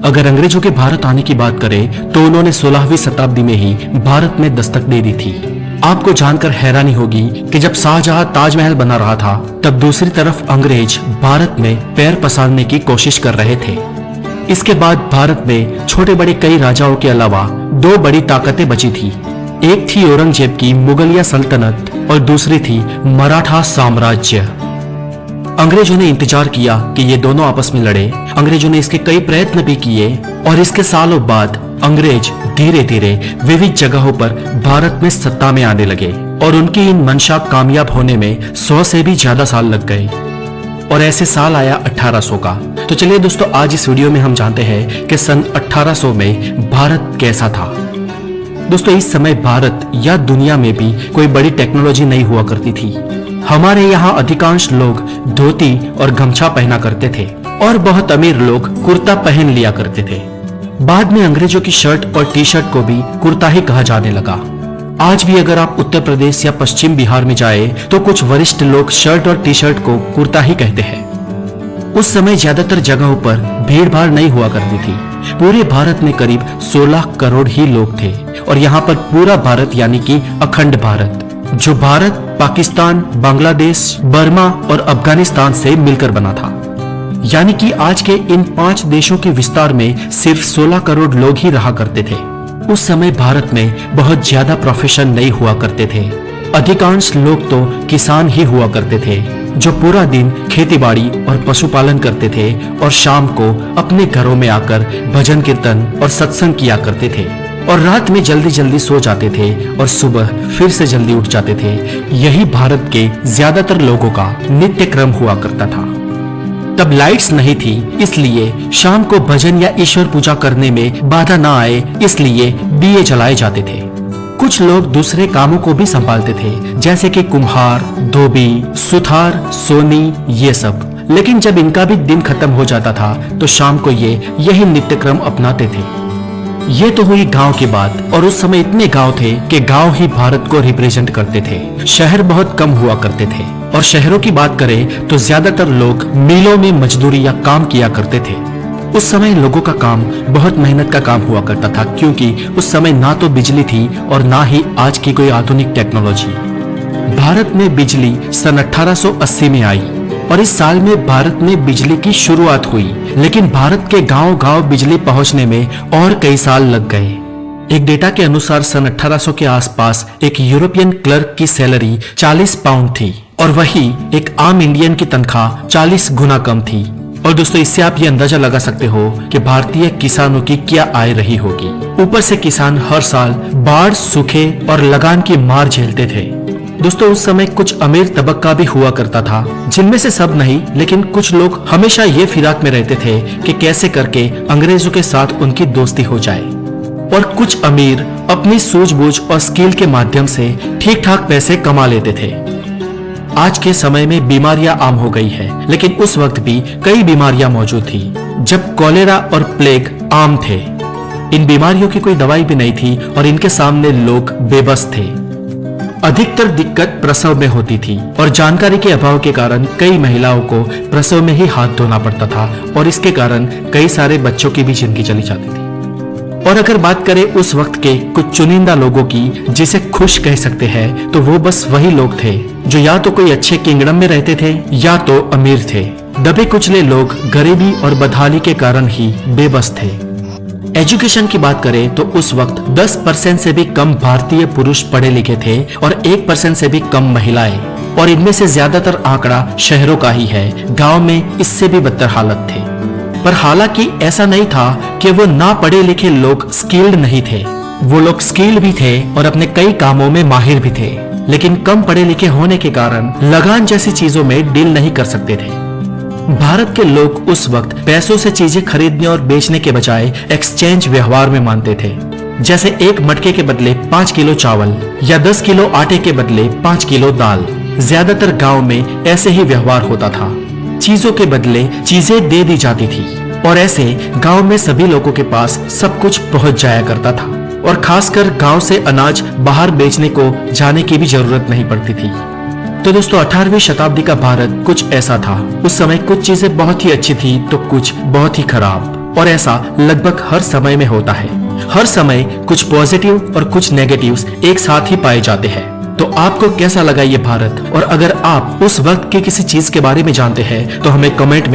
अगर अंग्रेजों के भारत आने की बात करें तो उन्होंने 16वीं शताब्दी में ही भारत में दस्तक दे दी थी। आपको जानकर हैरानी होगी कि जब शाहजहां ताजमहल बना रहा था तब दूसरी तरफ अंग्रेज भारत में पैर पसारने की कोशिश कर रहे थे। इसके बाद भारत में छोटे बड़े कई राजाओं के अलावा दो बड़ी ताकतें बची थी। एक थी औरंगजेब की मुगलिया सल्तनत और दूसरी थी मराठा साम्राज्य। अंग्रेजों ने इंतजार किया कि ये दोनों आपस में लड़े। अंग्रेजों ने इसके कई प्रयत्न भी किए और इसके सालों बाद अंग्रेज धीरे धीरे विविध जगहों पर भारत में सत्ता में आने लगे और उनकी इन मंशा कामयाब होने में 100 से भी ज्यादा साल लग गए और ऐसे साल आया 1800 का। तो चलिए दोस्तों, आज इस वीडियो में हम जानते हैं कि सन 1800 में भारत कैसा था। दोस्तों, इस समय भारत या दुनिया में भी कोई बड़ी टेक्नोलॉजी नहीं हुआ करती थी। हमारे यहाँ अधिकांश लोग धोती और गमछा पहना करते थे और बहुत अमीर लोग कुर्ता पहन लिया करते थे। बाद में अंग्रेजों की शर्ट और टी शर्ट को भी कुर्ता ही कहा जाने लगा। आज भी अगर आप उत्तर प्रदेश या पश्चिम बिहार में जाए तो कुछ वरिष्ठ लोग शर्ट और टी शर्ट को कुर्ता ही कहते हैं। उस समय ज्यादातर जगहों पर भीड़ भाड़ नहीं हुआ करती थी। पूरे भारत में करीब 16 करोड़ ही लोग थे और यहाँ पर पूरा भारत यानी कि अखंड भारत, जो भारत, पाकिस्तान, बांग्लादेश, बर्मा और अफगानिस्तान से मिलकर बना था। यानी कि आज के इन 5 देशों के विस्तार में सिर्फ 16 करोड़ लोग ही रहा करते थे। उस समय भारत में बहुत ज्यादा प्रोफेशन नहीं हुआ करते थे। अधिकांश लोग तो किसान ही हुआ करते थे जो पूरा दिन खेतीबाड़ी और पशुपालन करते थे और शाम को अपने घरों में आकर भजन कीर्तन और सत्संग किया करते थे और रात में जल्दी जल्दी सो जाते थे और सुबह फिर से जल्दी उठ जाते थे। यही भारत के ज्यादातर लोगों का नित्य क्रम हुआ करता था। तब लाइट्स नहीं थी, इसलिए शाम को भजन या ईश्वर पूजा करने में बाधा ना आए इसलिए दिए जलाए जाते थे। कुछ लोग दूसरे कामों को भी संभालते थे, जैसे कि कुम्हार, धोबी, सुथार, सोनी, ये सब। लेकिन जब इनका भी दिन खत्म हो जाता था तो शाम को यही नित्य क्रम अपनाते थे। ये तो हुई गांव की बात, और उस समय इतने गांव थे कि गांव ही भारत को रिप्रेजेंट करते थे। शहर बहुत कम हुआ करते थे और शहरों की बात करें तो ज्यादातर लोग मिलों में मजदूरी या काम किया करते थे। उस समय लोगों का काम बहुत मेहनत का काम हुआ करता था, क्योंकि उस समय ना तो बिजली थी और ना ही आज की कोई आधुनिक टेक्नोलॉजी। भारत में बिजली सन 1880 में आई और इस साल में भारत में बिजली की शुरुआत हुई, लेकिन भारत के गांव-गांव बिजली पहुंचने में और कई साल लग गए। एक डेटा के अनुसार सन 1800 के आसपास एक यूरोपियन क्लर्क की सैलरी 40 पाउंड थी और वही एक आम इंडियन की तनख्वाह 40 गुना कम थी। और दोस्तों, इससे आप ये अंदाजा लगा सकते हो कि भारतीय किसानों की क्या आय रही होगी। ऊपर से किसान हर साल बाढ़, सूखे और लगान की मार झेलते थे। दोस्तों, उस समय कुछ अमीर तबक्का भी हुआ करता था, जिनमें से सब नहीं, लेकिन कुछ लोग हमेशा ये फिराक में रहते थे कि कैसे करके अंग्रेजों के साथ उनकी दोस्ती हो जाए। और कुछ अमीर अपनी सूझबूझ और स्किल के माध्यम से ठीक ठाक पैसे कमा लेते थे। आज के समय में बीमारियां आम हो गई है, लेकिन उस वक्त भी कई बीमारियां मौजूद थी जब कॉलेरा और प्लेग आम थे। इन बीमारियों की कोई दवाई भी नहीं थी और इनके सामने लोग बेबस थे। अधिकतर दिक्कत प्रसव में होती थी और जानकारी के अभाव के कारण कई महिलाओं को प्रसव में ही हाथ धोना पड़ता था और इसके कारण कई सारे बच्चों की भी जिंदगी चली जाती थी। और अगर बात करें उस वक्त के कुछ चुनिंदा लोगों की जिसे खुश कह सकते हैं, तो वो बस वही लोग थे जो या तो कोई अच्छे किंगडम में रहते थे या तो अमीर थे। दबे कुचले लोग गरीबी और बदहाली के कारण ही बेबस थे। एजुकेशन की बात करें तो उस वक्त 10% से भी कम भारतीय पुरुष पढ़े लिखे थे और 1% से भी कम महिलाएं, और इनमें से ज्यादातर आंकड़ा शहरों का ही है। गांव में इससे भी बदतर हालत थे। पर हालांकि ऐसा नहीं था कि वो ना पढ़े लिखे लोग स्किल्ड नहीं थे। वो लोग स्किल्ड भी थे और अपने कई कामों में माहिर भी थे, लेकिन कम पढ़े लिखे होने के कारण लगान जैसी चीजों में डील नहीं कर सकते थे। भारत के लोग उस वक्त पैसों से चीजें खरीदने और बेचने के बजाय एक्सचेंज व्यवहार में मानते थे। जैसे एक मटके के बदले 5 किलो चावल या 10 किलो आटे के बदले 5 किलो दाल। ज्यादातर गांव में ऐसे ही व्यवहार होता था। चीजों के बदले चीजें दे दी जाती थी और ऐसे गांव में सभी लोगों के पास सब कुछ पहुंच जाया करता था और खासकर गांव से अनाज बाहर बेचने को जाने की भी जरूरत नहीं पड़ती थी। तो दोस्तों 18वीं शताब्दी का भारत कुछ ऐसा था। उस समय कुछ चीजें बहुत ही अच्छी थी तो कुछ बहुत ही खराब। और ऐसा लगभग हर समय में होता है। हर समय कुछ पॉजिटिव और कुछ नेगेटिव्स एक साथ ही पाए जाते हैं। तो आपको कैसा लगा ये भारत, और अगर आप उस वक्त की किसी चीज के बारे में जानते हैं तो हमें कमेंट